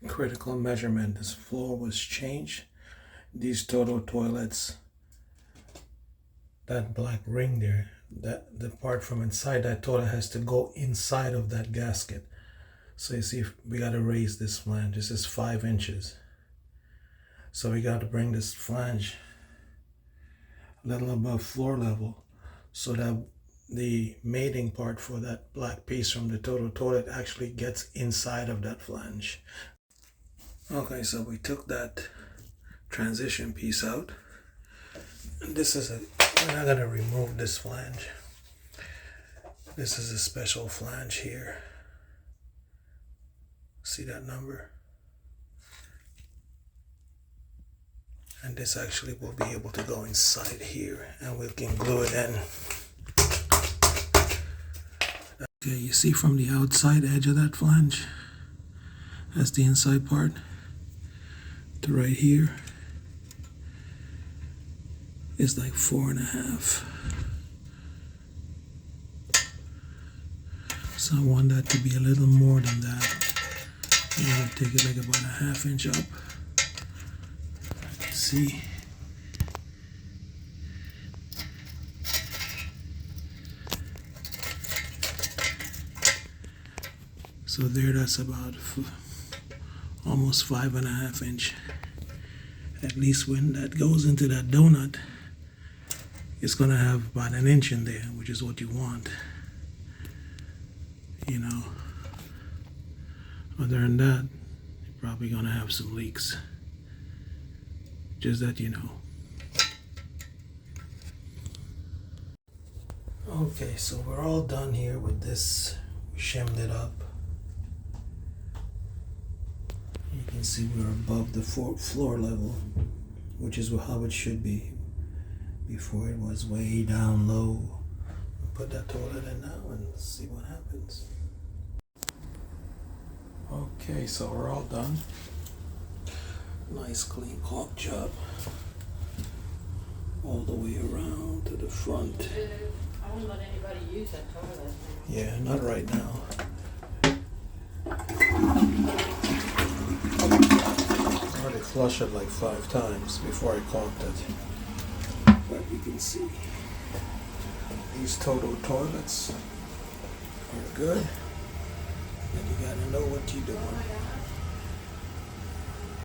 Critical measurement. This floor was changed. These Toto toilets, that black ring there, that the part from inside that toilet has to go inside of that gasket. So you see, we got to raise this flange. This is 5 inches. So we got to bring this flange a little above floor level so that the mating part for that black piece from the Toto toilet actually gets inside of that flange. Okay, so we took that transition piece out. And this is we're not gonna remove this flange. This is a special flange here. See that number? And this actually will be able to go inside here and we can glue it in. Okay, you see from the outside edge of that flange, that's the inside part, to right here is like 4.5. So I want that to be a little more than that. I'm gonna take it like about a 1/2 inch up. See? So there, that's about almost 5.5 inch. At least when that goes into that donut, it's gonna have about 1 inch in there, which is what you want. You know, other than that, you're probably gonna have some leaks. Just that you know. Okay, so we're all done here with this. We shimmed it up. You can see we're above the floor level, which is how it should be. Before it was way down low. We'll put that toilet in now and see what happens. Okay, so we're all done. Nice clean caulk job. All the way around to the front. I won't let anybody use that toilet. Yeah, not right now. I already flushed it like 5 times before I caulked it. But you can see these Toto toilets are good. And you gotta know what you're doing.